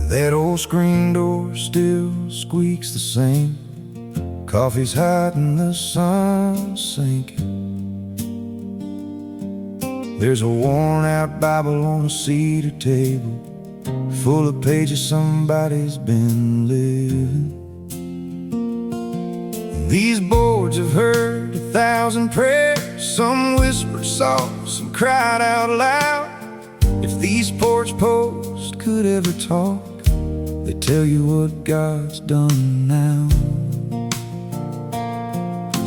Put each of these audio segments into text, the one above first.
That old screen door still squeaks the same. Coffee's hot and the sun's sinking. There's a worn-out Bible on a cedar table, full of pages somebody's been living. These boards have heard 1,000 prayers. Some whispered soft, some cried out loud. If these porch posts could ever talk, they'd tell you what God's done now.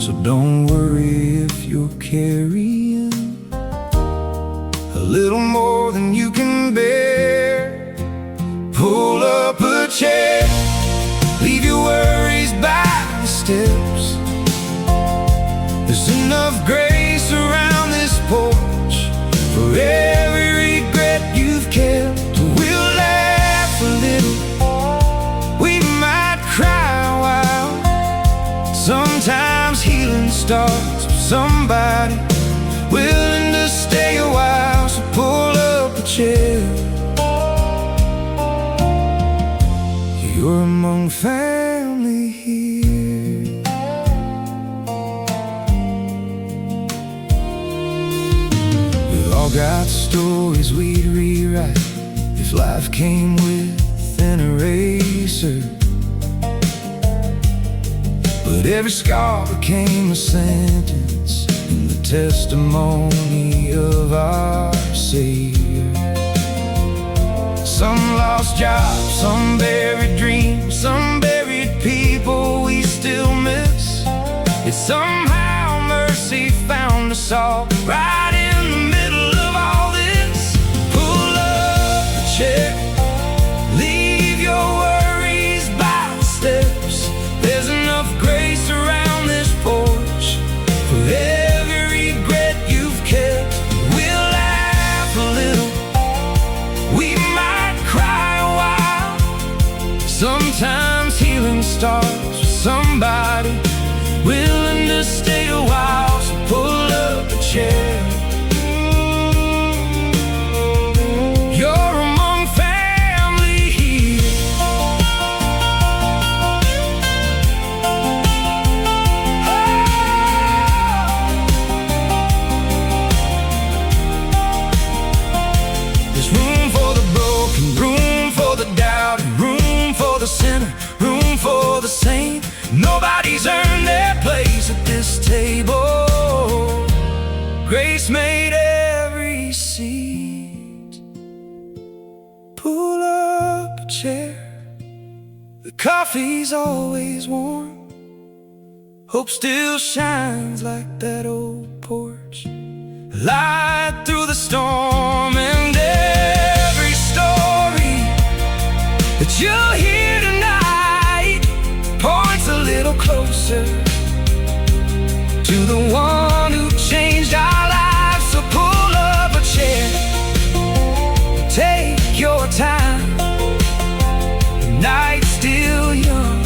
So don't worry if you're carrying a little more than you can bear. Pull up a chair, leave your worries by the steps. There's enough grace around this porch for every regret you've kept. We'll laugh a little, we might cry a while. Sometimes healing starts with somebody willing to stay a while. So pull up a chair. You're among family here. We've all got stories we'd rewrite if life came with an eraser. But every scar became a sentence in the testimony of our Savior. Some lost jobs, some buried dreams, some buried people we still miss. Yet somehow mercy found us all right in the middle of all this. Pull up a chair, leave your worries by the steps. There's enough grace around this porch for every regret you've kept. We'll laugh a little, we might cry a while. Sometimes healing starts with somebody willing to stay a while. So pull up a chair. You're among family here. There's room for the broken, room for the doubting, room for the sinner, room for the saint. Nobody's earned their place at this table. Grace made every seat. Pull up a chair, the coffee's always warm. Hope still shines like that old porch, light through the storm. And every story that you'll hear tonight points a little closer to the one who changed our lives. So pull up a chair, take your time, the night's still young.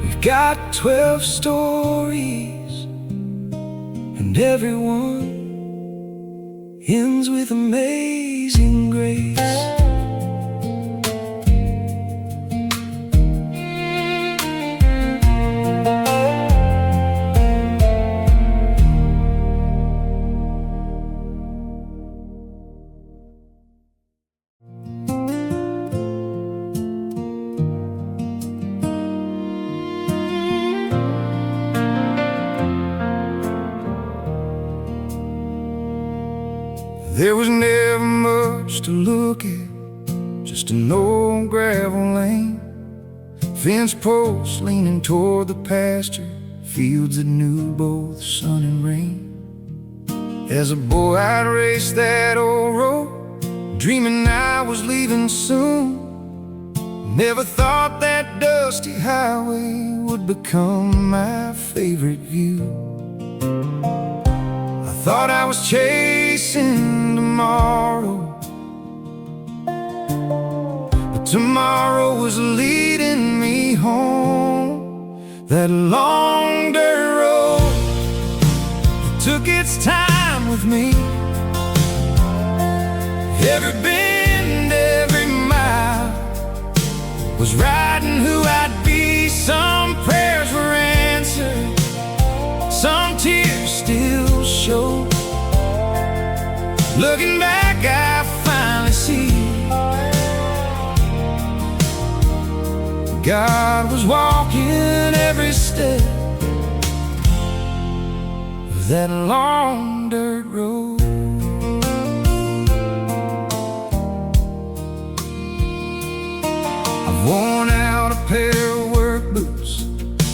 We've got 12 stories, and everyone ends with amazing grace. There was never much to look at, just an old gravel lane, fence posts leaning toward the pasture, fields that knew both sun and rain. As a boy I'd race that old road, dreaming I was leaving soon. Never thought that dusty highway would become my favorite view. I thought I was chasing tomorrow, but tomorrow was leading me home. That long dirt road, it took its time with me. Every bend, every mile was writing who I'd be. Some prayers were answered, some tears still show. Looking back, I finally see God was walking every step of that long dirt road. I've worn out a pair of work boots,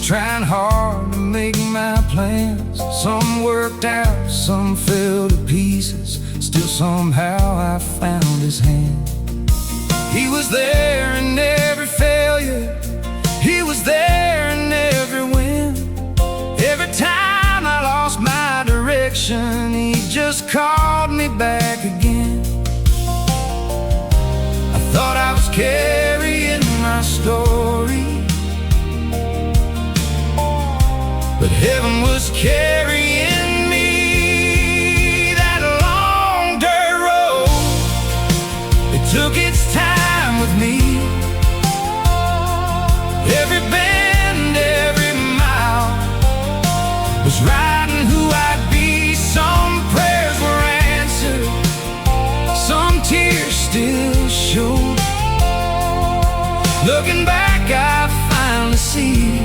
trying hard to make my plans. Some worked out, some fell to pieces. Still somehow I found His hand. He was there in every failure, He was there in every win. Every time I lost my direction, He just called me back again. I thought I was carrying my story, but heaven was carrying me. That long dirt road, it took its time with me. Every bend, every mile was writing who I'd be. Some prayers were answered, some tears still showed. Looking back, I finally see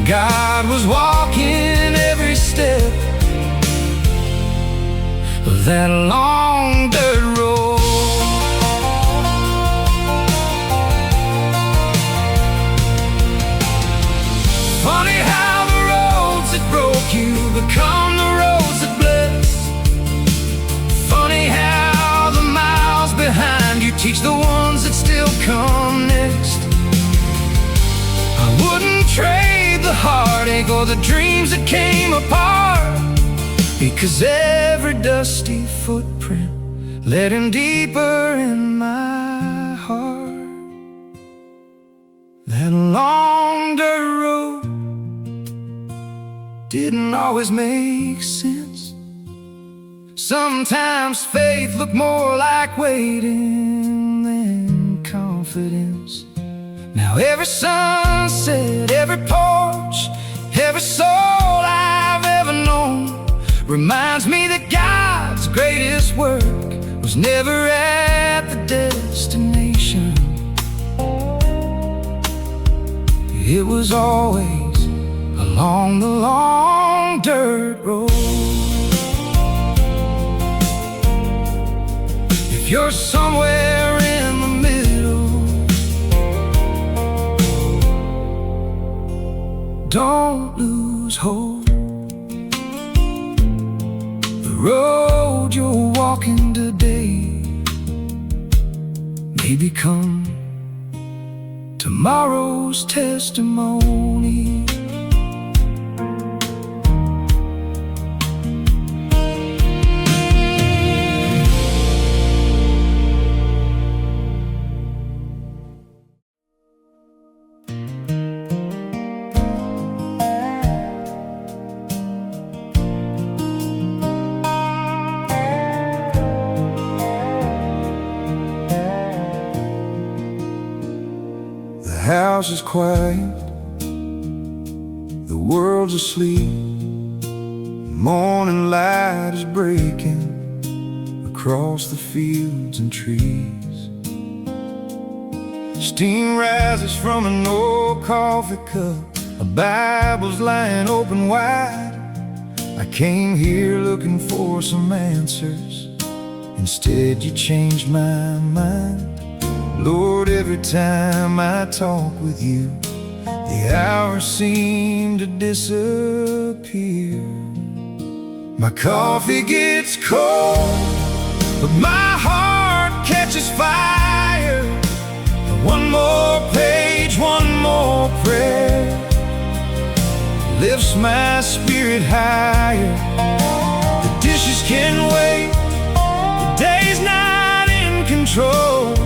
God was walking every step of that long dirt road. Funny how the roads that broke you become the roads that bless. Funny how the miles behind you teach the ones that still come next. I wouldn't trade the heartache or the dreams that came apart, because every dusty footprint led Him deeper in my heart. That long dirt road didn't always make sense. Sometimes faith looked more like waiting than confidence. Now every sunset, every porch, every soul I've ever known reminds me that God's greatest work was never at the destination. It was always along the long dirt road. If you're somewhere in the middle, don't lose hope. The road you're walking today may become tomorrow's testimony. The house is quiet, the world's asleep. Morning light is breaking across the fields and trees. Steam rises from an old coffee cup, a Bible's lying open wide. I came here looking for some answers, instead you changed my mind. Lord, every time I talk with you, the hours seem to disappear. My coffee gets cold, but my heart catches fire. One more page, one more prayer lifts my spirit higher. The dishes can wait, the day's not in control.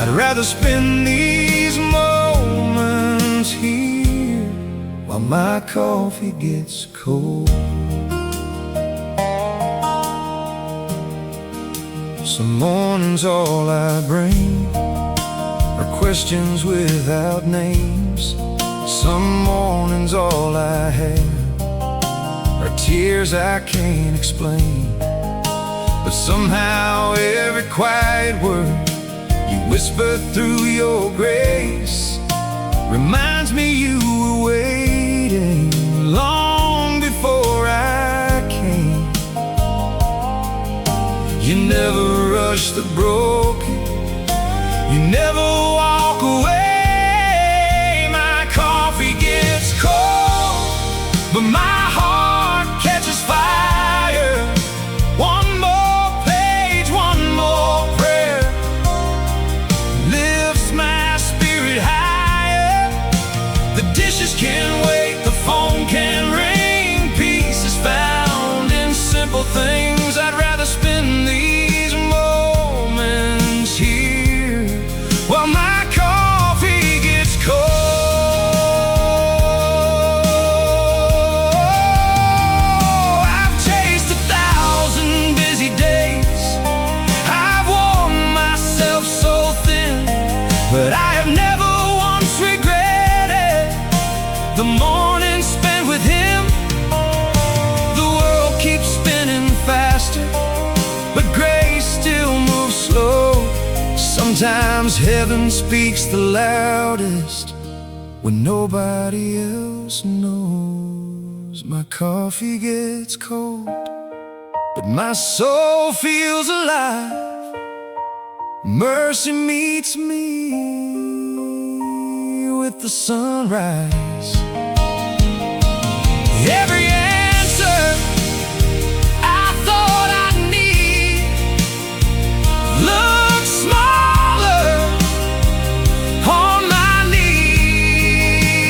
I'd rather spend these moments here while my coffee gets cold. Some mornings all I bring are questions without names. Some mornings all I have are tears I can't explain. But somehow every quiet word you whisper through your grace reminds me you were waiting long before I came. You never rush the broken, you never walk away. My coffee gets cold, but my heart catches fire. One more page, one more prayer lifts my spirit higher. The dishes can wait, the phone can ring. Peace is found in simple things. I'd rather spend these moments here while my coffee gets cold. I've chased 1,000 busy days, I've worn myself so thin, but I have never once regretted the morning spent with him. The world keeps spinning faster, but grace still moves slow. Sometimes heaven speaks the loudest when nobody else knows. My coffee gets cold, but my soul feels alive. Mercy meets me with the sunrise. Every answer I thought I'd need looks smaller on my knees.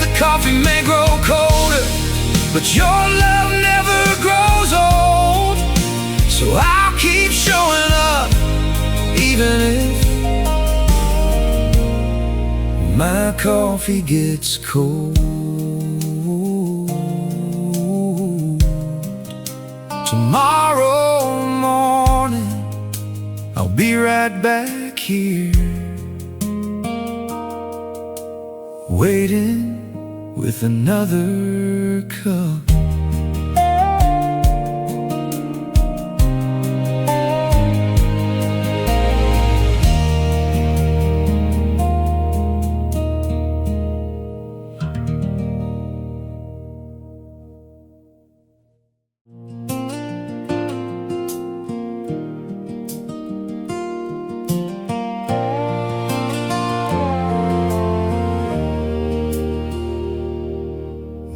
The coffee may grow colder, but your love never grows old. So I'll keep showing up, even if my coffee gets cold. Tomorrow morning I'll be right back here, waiting with another cup.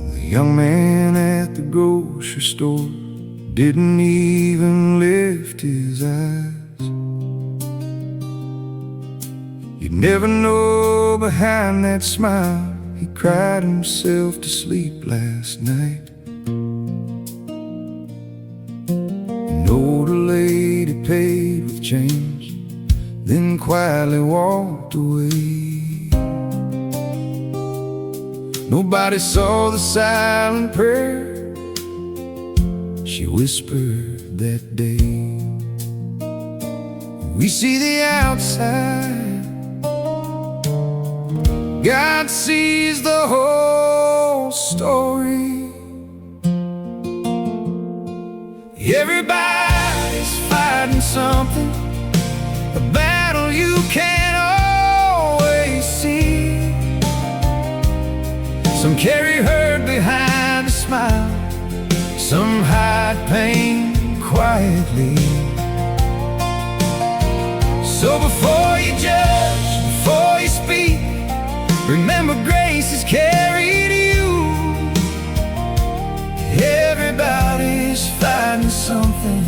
The young man at the grocery store didn't even lift his eyes. You'd never know behind that smile he cried himself to sleep last night. An older lady paid with change, then quietly walked away. Nobody saw the silent prayer she whispered that day. We see the outside, God sees the whole story. Everybody's fighting something, a battle you can't always see. Some carry hurt behind a smile, some hide pain quietly. So before you judge, before you speak, remember grace has carried you. Everybody's fighting something,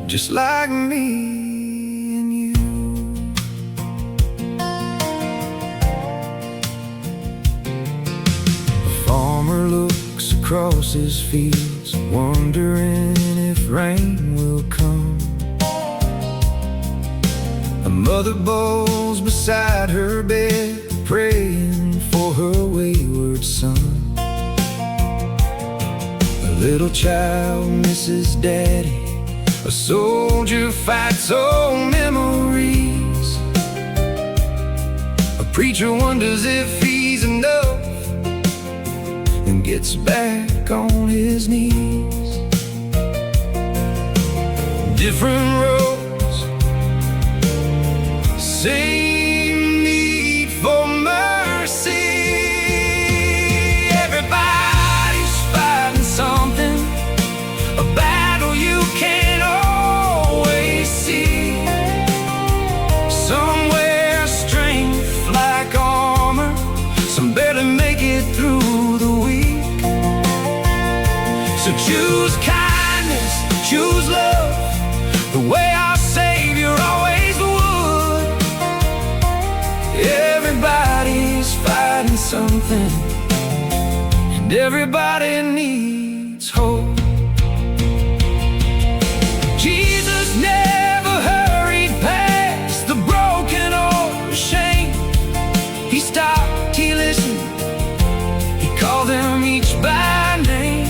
just like me and you. A farmer looks across his fields, wondering if rain will come. A mother bowls beside her bed, praying for her wayward son. A little child misses daddy, A soldier fights old memories. A preacher wonders if he's enough and gets back on his knees. Different roads, same need for mercy. Everybody's fighting something, a battle you can't always see. Some wear strength like armor, some barely make it through the week. So choose kindness, choose love, the way our Savior always would. Everybody's fighting something, and everybody needs hope. Jesus never hurried past the broken or ashamed. He stopped, he listened, he called them each by name.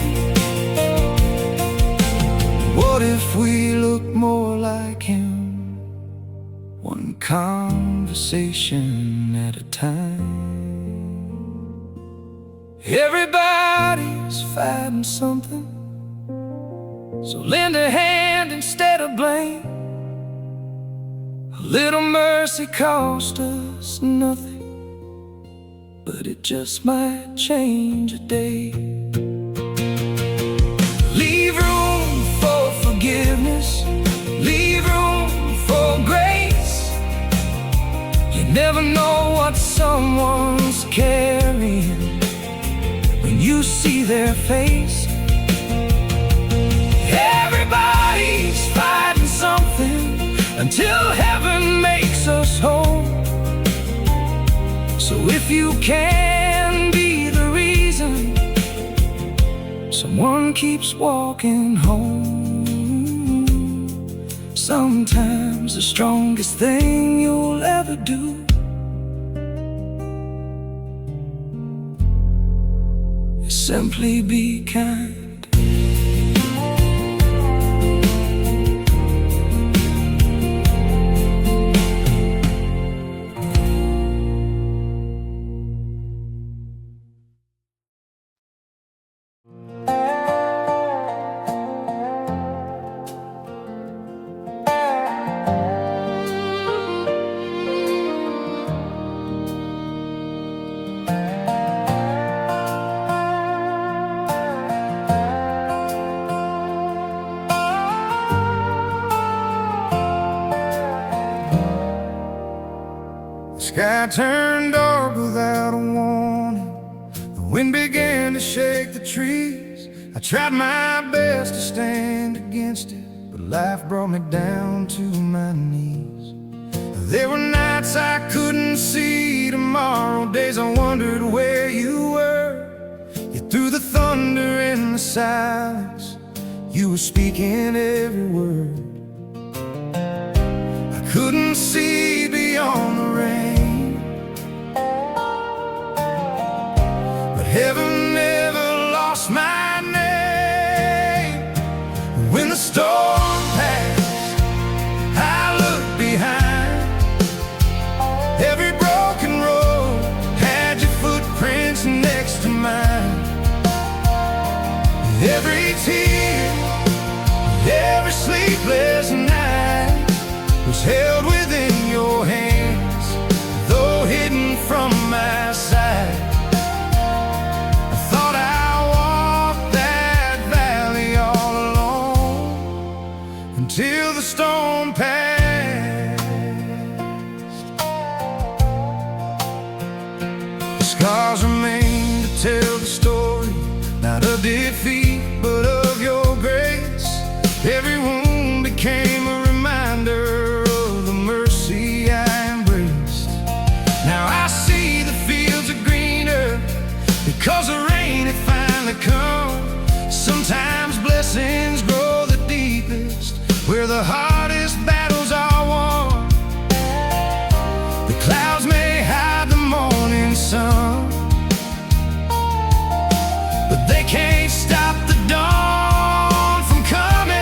What if we look more like him, one conversation at a time? Everybody's fighting something, so lend a hand instead of blame. A little mercy cost us nothing, but it just might change a day. Leave room for forgiveness, leave room for grace. You never know what someone's carrying when you see their face. Everybody's fighting something until heaven makes us whole. So if you can be the reason someone keeps walking home, sometimes the strongest thing you'll ever do is simply be kind. Sky turned dark without a warning. The wind began to shake the trees. I tried my best to stand against it, but life brought me down to my knees. There were nights I couldn't see tomorrow, days I wondered where you were. Yet through the thunder and the silence, you were speaking every word. I couldn't see beyond the rain, but heaven never lost my name. When the storm passed, I looked behind. Every broken road had your footprints next to mine. Every tear, every sleepless night was held within your hands, though hidden from my sight. I thought I walked that valley all alone until the storm passed. The scars remain to tell the story, not of defeat, but of your grace. Every wound became a reminder of the mercy I embraced. Now I see the fields are greener because the rain had finally come. Sometimes blessings grow the deepest where the hardest battles are won. The clouds may hide the morning sun, but they can't stop the dawn from coming.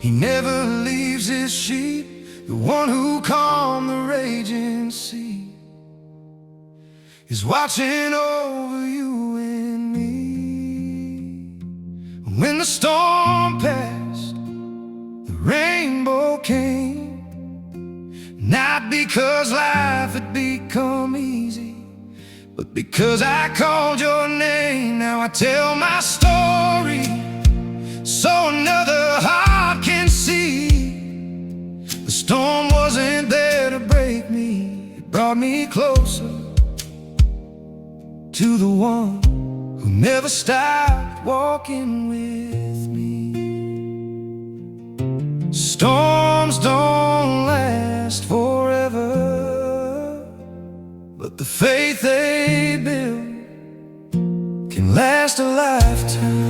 He never leaves his sheep, the one who calmed the raging sea is watching over you and me. When the storm passed, the rainbow came, not because life had become easy, but because I called your name. Now I tell my story so another heart can see. The storm wasn't there to break me, it brought me closer to the one who never stopped walking with me. Storms don't last forever, but the faith they build can last a lifetime.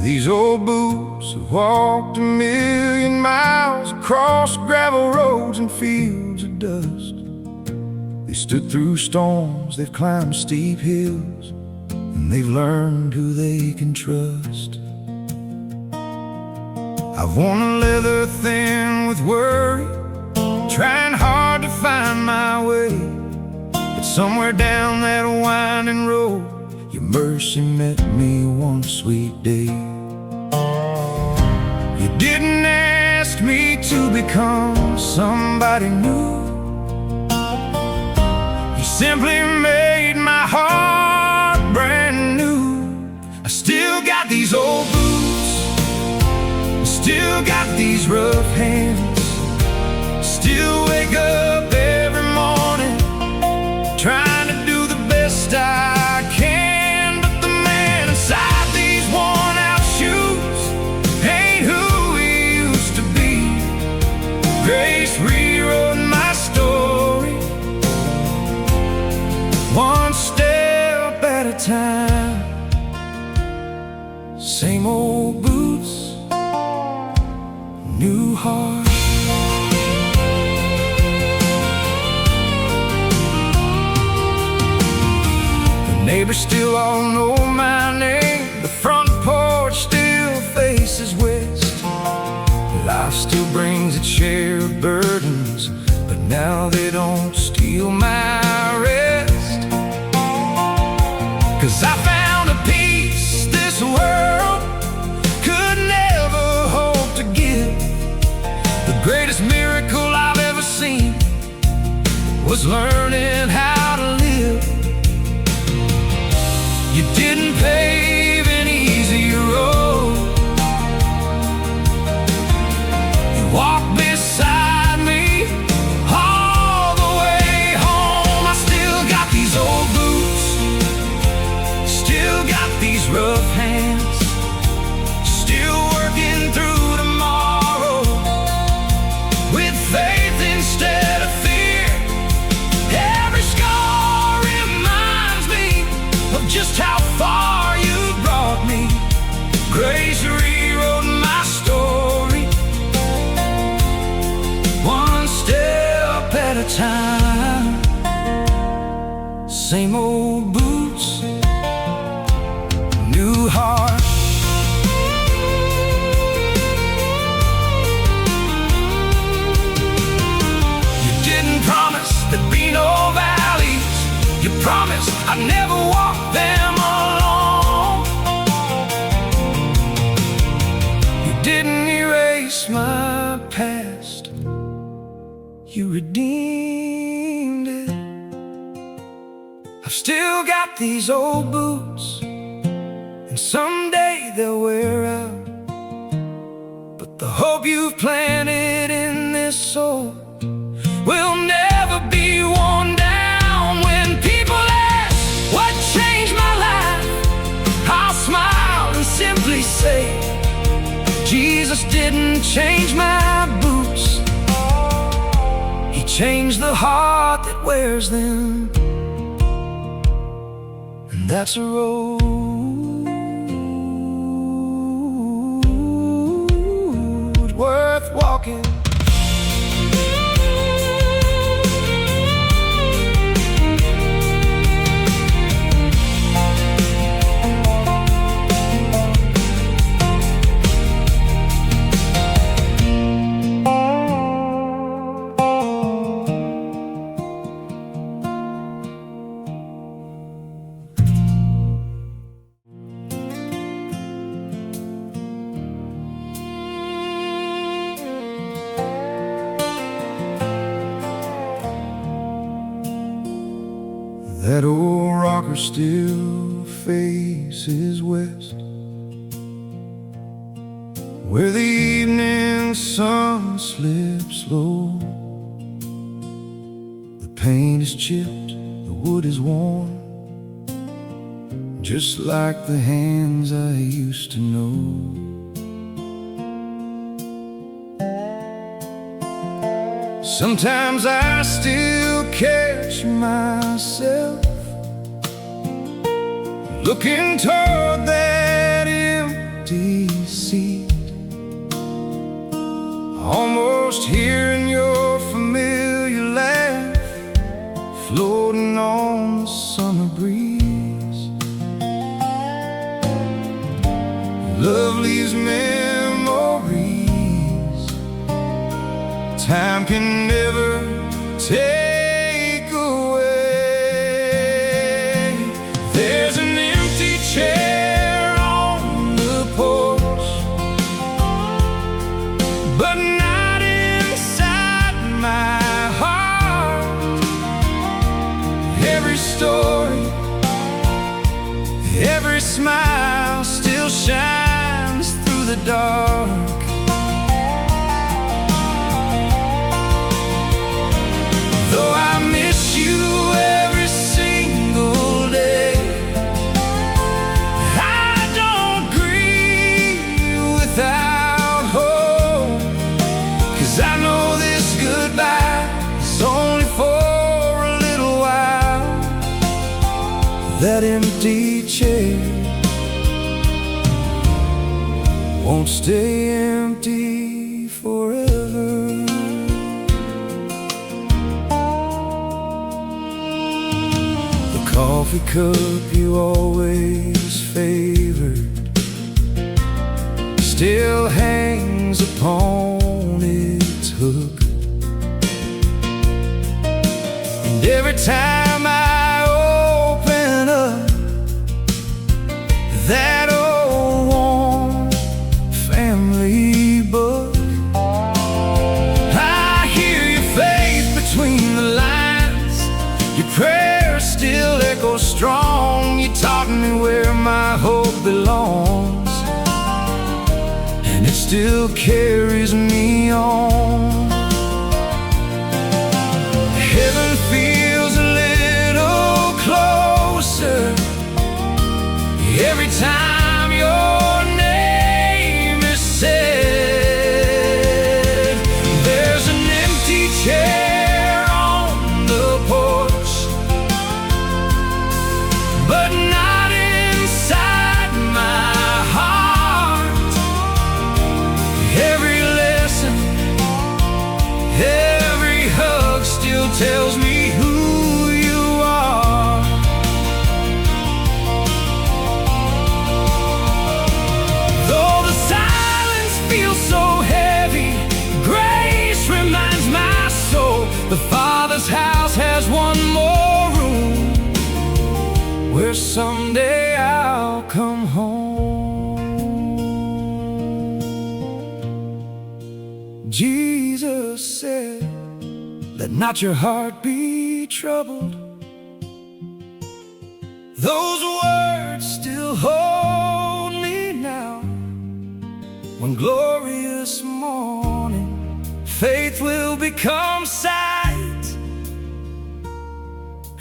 These old boots have walked 1,000,000 miles across gravel roads and fields of dust. They stood through storms, they've climbed steep hills, and they've learned who they can trust. I've worn a leather thin with worry, trying hard to find my way, but somewhere down that winding road, your mercy met me one sweet day. You didn't ask me to become somebody new, you simply made my heart brand new. I still got these old boots, still got these rough hands, still wake up every morning trying to do the best I can. But the man inside these worn out shoes ain't who he used to be. Grace rewrote my story, one step at a time. Same old boots, new heart. The neighbors still all know my name, the front porch still faces west. Life still brings its share of burdens, but now they don't steal my rest. 'Cause I found a peace this world could never hope to give. The greatest miracle I've ever seen was learning how to live. You didn't pave an easy road, you walked beside me all the way home. I still got these old boots, still got these rough hands, still working through tomorrow with faith instead of fear. Every scar reminds me of just how far you brought me. Grace rewrote my story, one step at a time. Same old boots, new heart. You didn't promise there'd be no valleys, you promised I'd never walk them alone. You didn't erase my past, you redeemed it. I've still got these old boots, and someday they'll wear out, but the hope you've planted in this soul will never be worn down. When people ask what changed my life, I'll smile and simply say, Jesus did didn't change my boots, He changed the heart that wears them. And that's a road worth walking. That old rocker still faces west, where the evening sun slips low. The paint is chipped, the wood is worn, just like the hands I used to know. Sometimes I still catch myself looking toward that empty seat, almost hearing your familiar laugh floating on the summer breeze. Lovely's memories time can never take away. There's an empty chair on the porch, but not inside my heart. Every story, every smile still shines through the dark. Though I miss you every single day, I don't grieve without hope, 'cause I know this goodbye is only for a little while. That empty chair won't stay empty forever. Coffee cup you always favored still hangs upon its hook, and every time I open up that old warm family book, I hear your faith between the lines, your prayers still echo strong. You taught me where my hope belongs, and it still carries me on. Heaven feels a little closer every time your name is said. There's an empty chair on the porch, but not inside my heart. Every lesson, every hug still tells me who you are. Though the silence feels so heavy, grace reminds my soul the Father's house has one more room, where someday I'll come home. Jesus said, let not your heart be troubled. Those words still hold me now. One glorious morning, faith will become sight,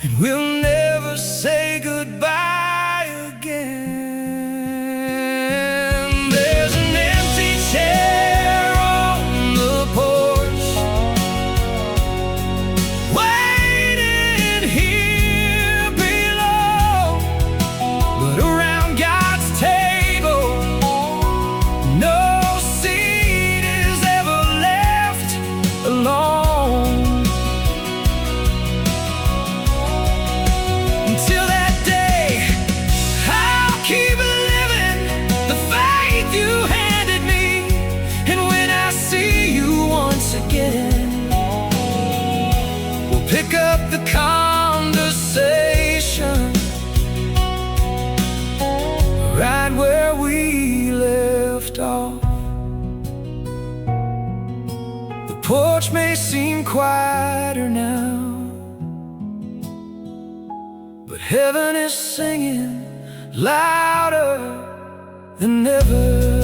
and we'll never say goodbye again. There's an empty chair left off. The porch may seem quieter now, but heaven is singing louder than ever.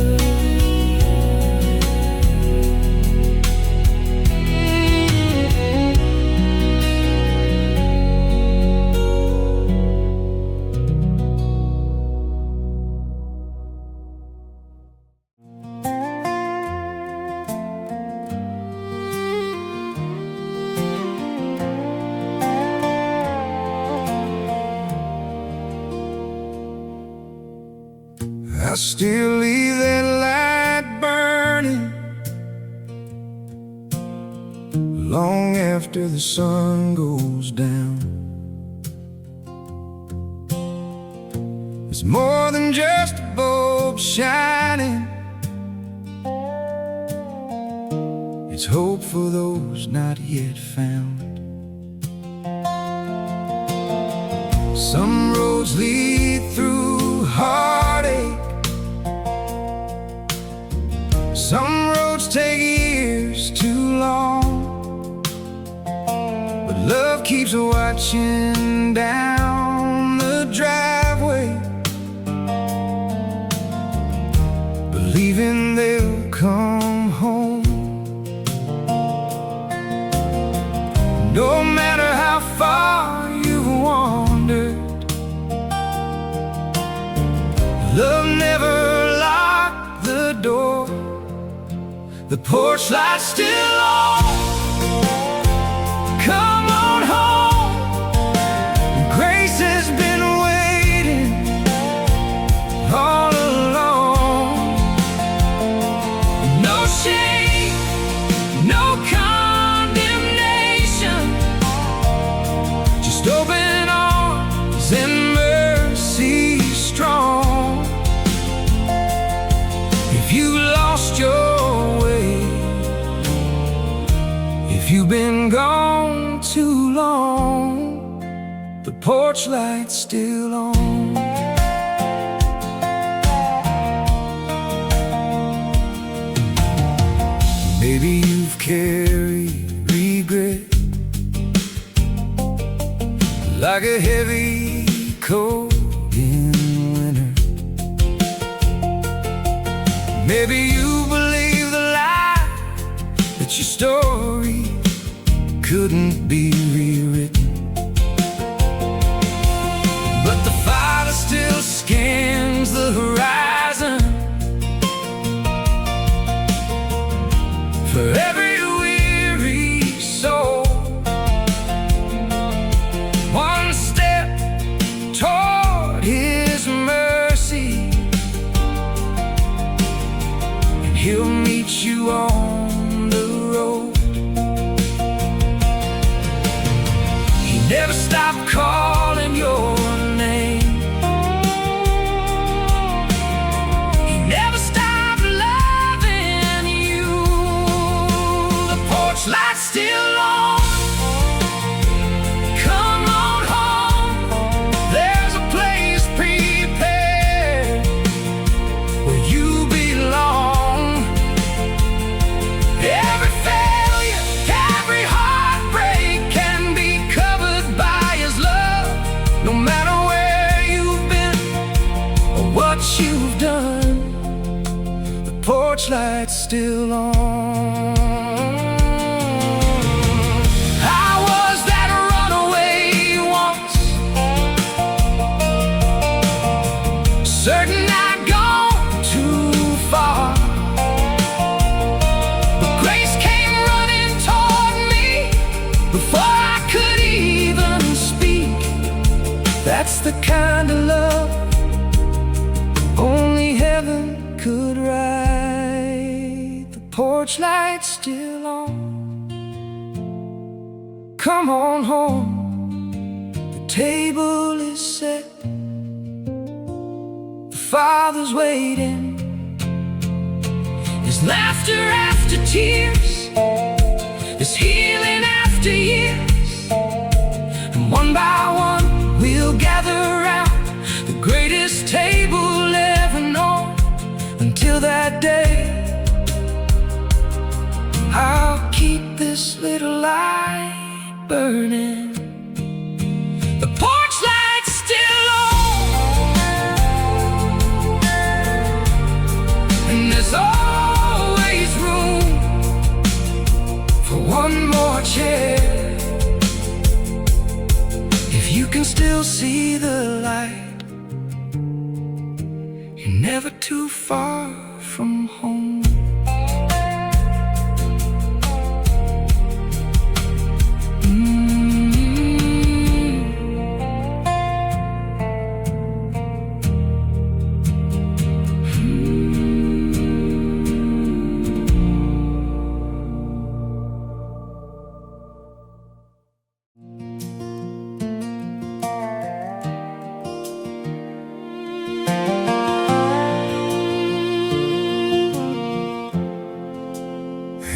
I still leave that light burning long after the sun goes down. It's more than just a bulb shining. It's hope for those not yet found. Some roads lead through heartache. Some roads take years too long, but love keeps watching down the driveway, believing they'll come home. No matter how far you've wandered, love never locked the door. The porch light's still on. Come on home. Grace has been waiting all along. No shame, no condemnation, just open arms and mercy strong. If you lost your way, if you've been gone too long, the porch light's still on. Maybe you've carried regret like a heavy coat in winter. Maybe you believe the lie that your story couldn't be rewritten, but the fire still scans the horizon for every weary soul. One step toward His mercy, and He'll meet you on the road. He never stopped calling your name. He never stopped loving you. The porch light's still on. Come on home. There's a place prepared where you belong. Every failure, every heartbreak can be covered by His love. No matter where you've been or what you've done, the porch light's still on. I was that runaway once, certain I'd gone too far, but grace came running toward me before I could even speak. That's the kind of love only heaven could write. The porch light's still on. Come on home. The table is set. The Father's waiting. There's laughter after tears. There's healing after years. And one by one we'll gather round the greatest table ever known, until until that day, I'll keep this little light burning. The porch light's still on, and there's always room for one more chair. If you can still see the light, you're never too far from home.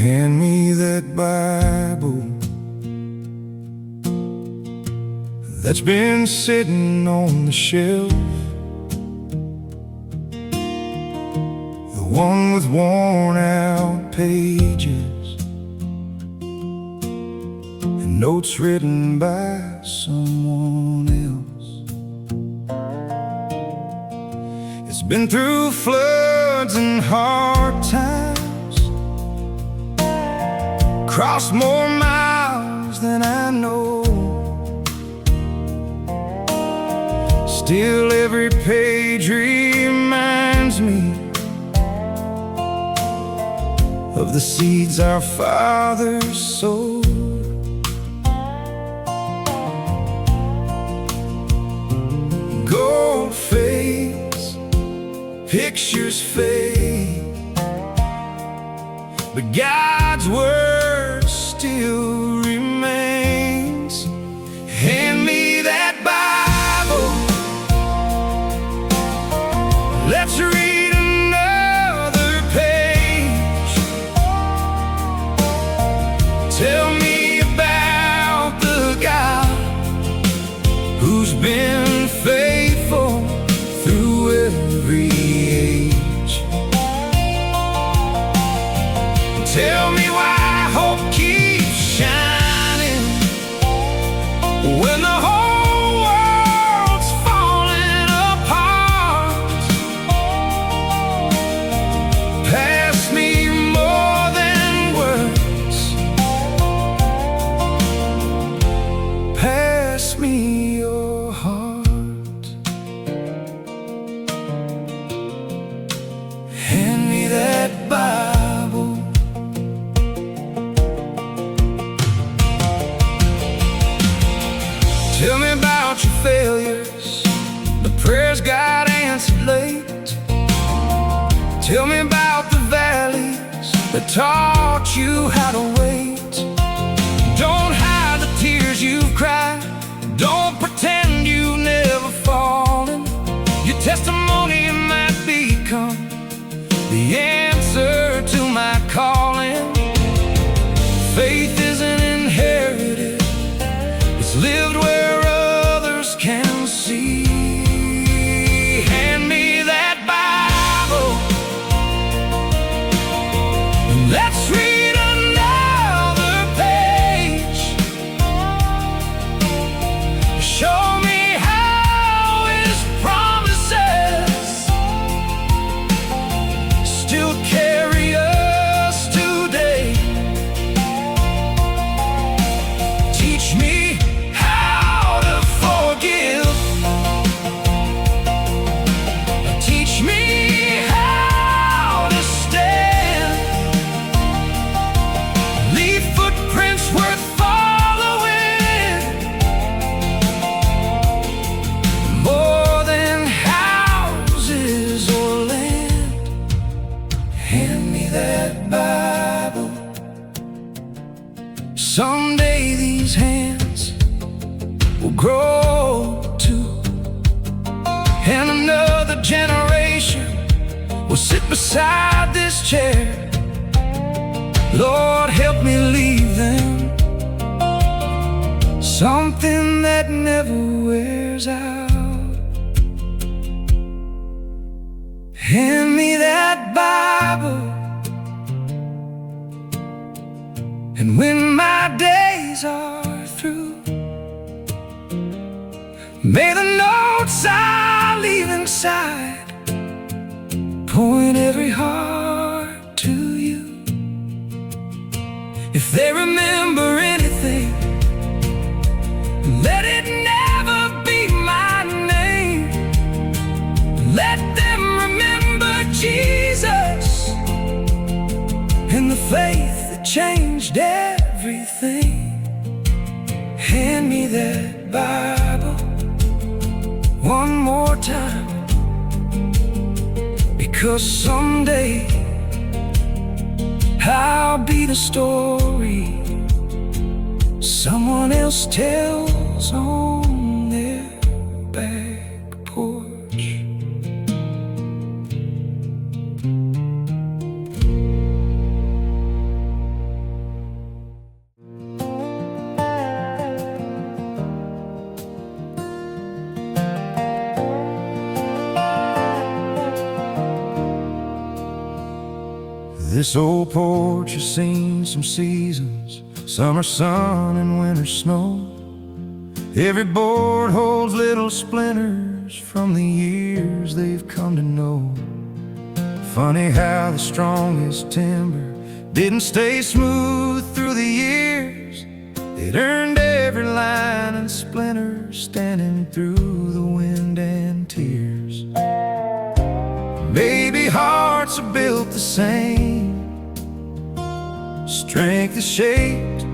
Hand me that Bible that's been sitting on the shelf, the one with worn out pages and notes written by someone else. It's been through floods and hard times, crossed more miles than I know. Still every page reminds me of the seeds our fathers sowed. Gold fades, pictures fade, but God's word still remains. Hand me that Bible, let's read another page. Tell me about the God who's been faithful through every age. Tell me why hope keeps shining when the whole world's falling apart. Pass me more than words, pass me your heart. Hand me that Bible, tell me about your failures, the prayers God answered late. Tell me about the valleys that taught you how to wait. Don't hide the tears you've cried, don't pretend you've never fallen. Your testimony might become the answer to my calling. Faith isn't inherited, it's lived where others can see. Hand me that Bible, let's read another page. Show me how His promises still carry us today. Teach me how to forgive. Teach me how to stand. Leave footprints worth following, more than houses or land. Hand me that Bible. Someday these hands will grow too, and another generation will sit beside this chair. Lord, help me leave them something that never wears out. Hand me that Bible, Bible. And when my days are through, may the notes I leave inside point every heart to you. If they remember anything, let it never be my name. Let them remember Jesus and the faith that changed everything. Hand me that Bible one more time, because someday I'll be the story someone else tells on their back porch. This old porch has seen some seasons, summer sun and winter snow. Every board holds little splinters from the years they've come to know. Funny how the strongest timber didn't stay smooth through the years. It earned every line and splinter standing through the wind and tears. Baby hearts are built the same. Strength is shaped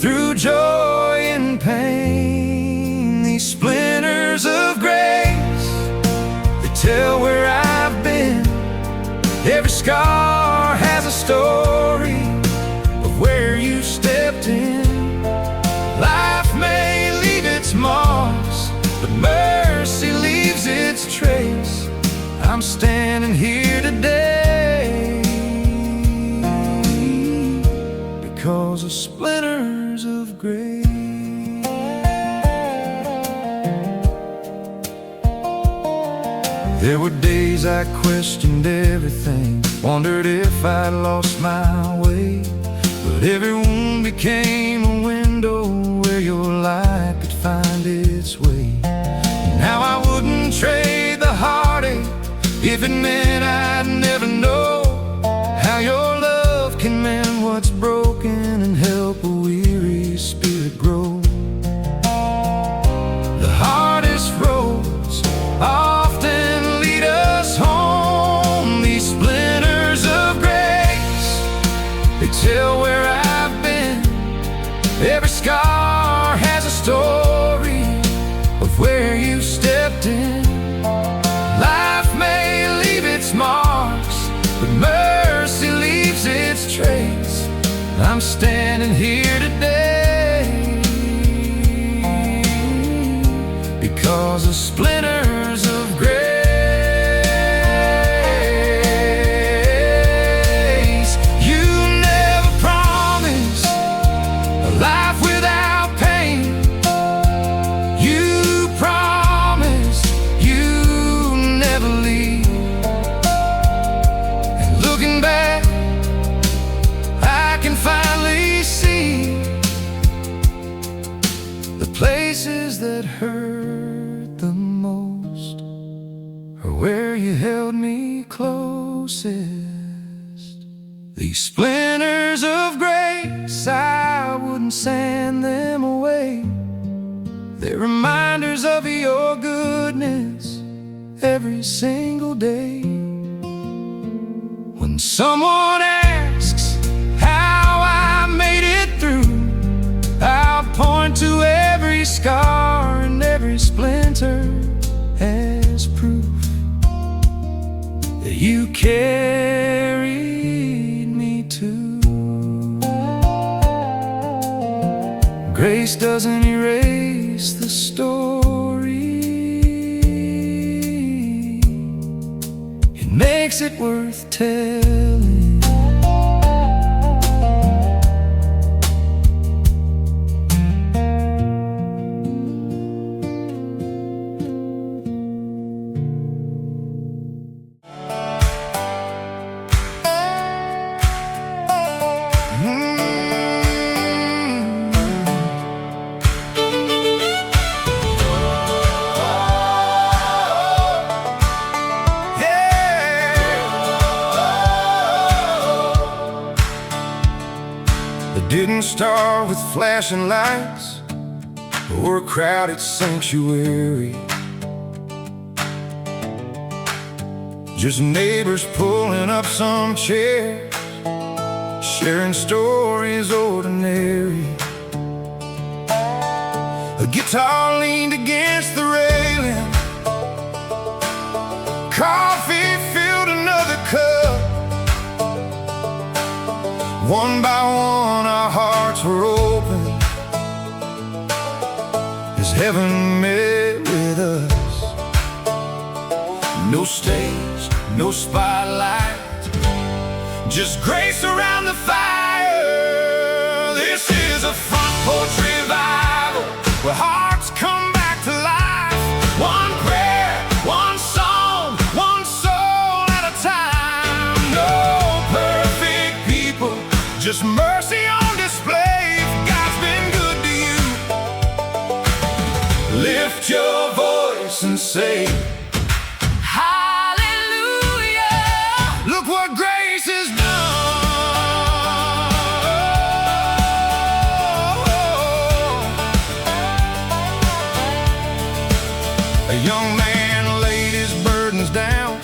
through joy and pain. These splinters of grace, they tell where I've been. Every scar has a story of where you stepped in. Life may leave its marks, but mercy leaves its trace. I'm standing here today because of splinters of grace. There were days I questioned everything, wondered if I'd lost my way. But every wound became a window where your light could find its way. Now I wouldn't trade the heartache if it meant I'd never know how your love can mend what's broken and help a weary spirit grow. The hardest roads often lead us home. These splinters of grace, they tell where I've been. Every scar has a story of where you stepped in. Life may leave its marks, but mercy leaves its trace. I'm standing here today because of splinters of grace. You never promised a life without pain. You promised you never leave. And looking back, I can finally see the places that hurt the most are where you held me closest. These splinters of grace, I wouldn't sand them away. They're reminders of your goodness every single day. When someone asks how I made it through, I'll point to every scar and every splinter as proof that you carried me too. Grace doesn't erase the story, it makes it worth telling. It didn't start with flashing lights or a crowded sanctuary. Just neighbors pulling up some chairs, sharing stories ordinary. A guitar leaned against the railing, coffee filled another cup. One by one our hearts were open as heaven met with us. No stage, no spotlight, just grace around the fire. This is a front porch revival where hearts come back to life. One prayer, one song, one soul at a time. No perfect people, just mercy on display. If God's been good to you, lift your voice and say, look what grace has done. A young man laid his burdens down,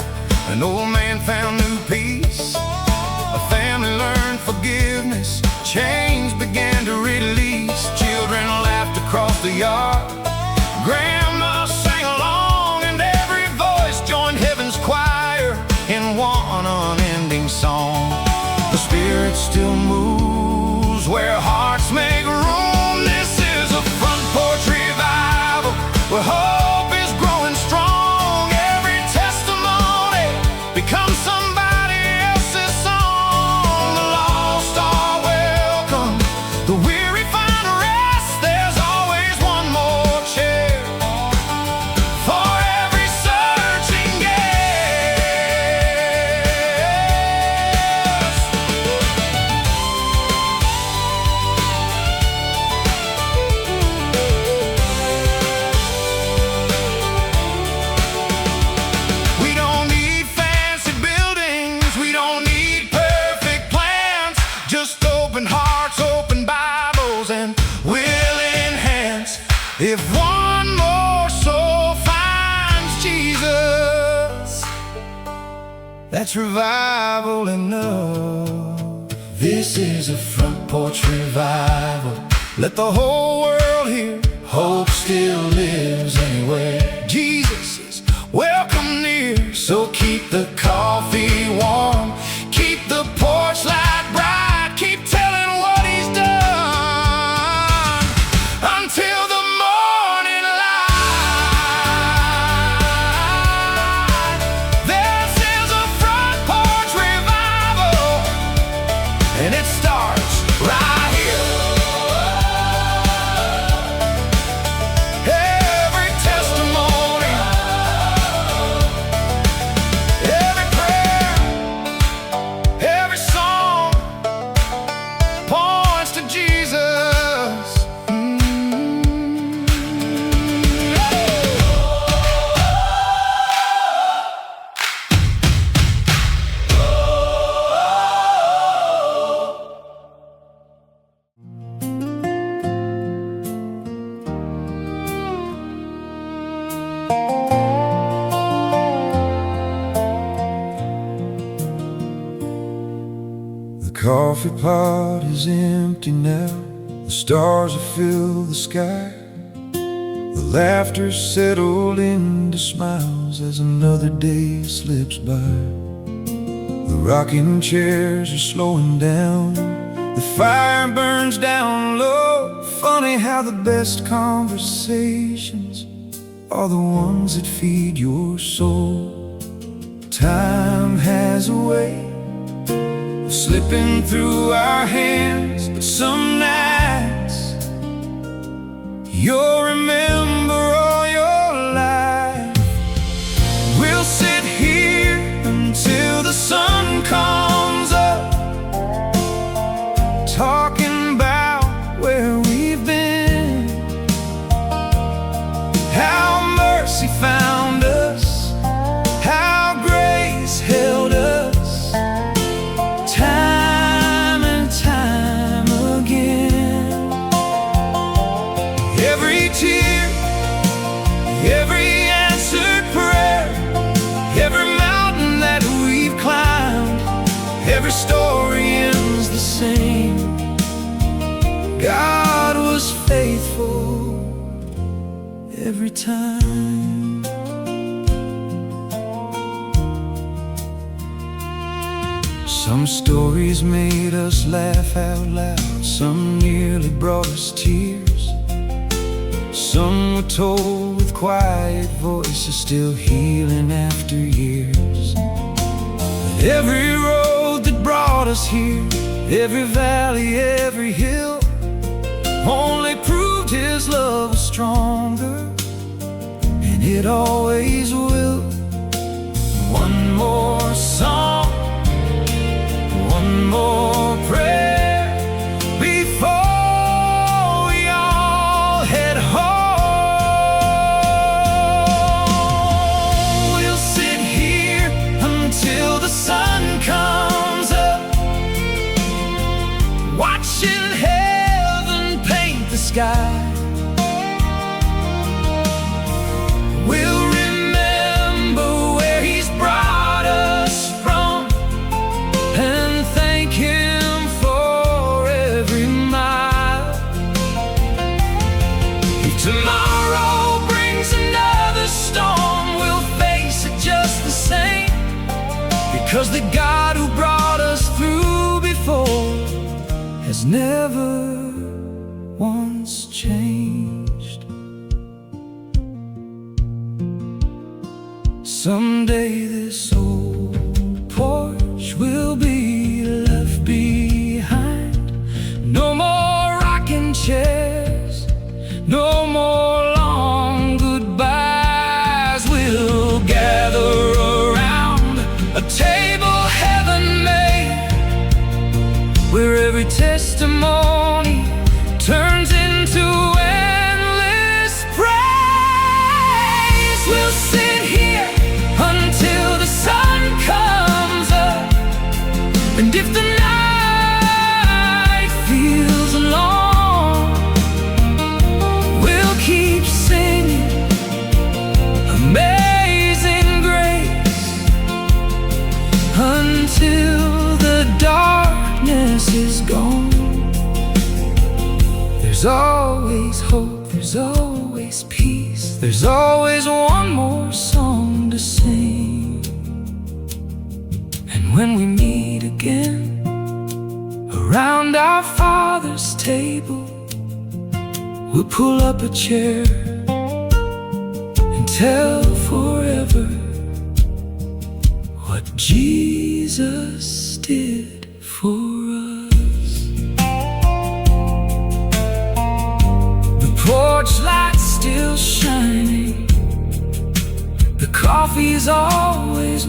an old man found new peace. A family learned forgiveness, chains began to release. Children laughed across the yard, grandma sang along, and every voice joined heaven's choir in one unending song. The Spirit still moves where hearts make room. This is a front porch revival where hope is growing strong. Every testimony becomes somebody else's song. The lost are welcome, the weary find rest. There's always one more chair for every searching guest. We don't need fancy buildings, we don't need perfect plans. Just open hearts, open Bibles, and willing hands. If one more soul finds Jesus, that's revival enough. This is a front porch revival. Let the whole world hear, hope still lives anywhere. Jesus is welcome near, so keep the coffee warm, keep the porch light bright, keep telling what he's done until the morning light. This is a front porch revival, and it starts right here. Every testimony, every prayer, every song points to Jesus. The coffee pot is empty now, the stars have filled the sky. The laughter settled into smiles as another day slips by. The rocking chairs are slowing down, the fire burns down low. Funny how the best conversations are the ones that feed your soul. Time has a way of slipping through our hands, but some nights you'll remember all your life. We'll sit here until the sun comes up, talking about where we've been, how mercy found us, how grace held us, time and time again. time. Some stories made us laugh out loud, some nearly brought us tears. Some were told with quiet voices, still healing after years. But every road that brought us here, every valley, every hill, only proved His love was stronger, and it always will. One more song, one more prayer before we all head home. We'll sit here until the sun comes up, watching heaven paint the sky. We'll remember where He's brought us from, and thank Him for every mile. If tomorrow brings another storm, we'll face it just the same, because the God who brought us through before has never once changed. Someday this old porch will be left behind. No more rocking chairs, no more long goodbyes. We'll gather around a table heaven made, where every testimony turns into endless praise. We'll sit here until the sun comes up, and if the night feels long, we'll keep singing Amazing Grace until the darkness is gone. There's always hope, there's always peace, there's always one more song to sing. And when we meet again around our Father's table, we'll pull up a chair and tell forever what Jesus did for us. The porch light's still shining, the coffee's always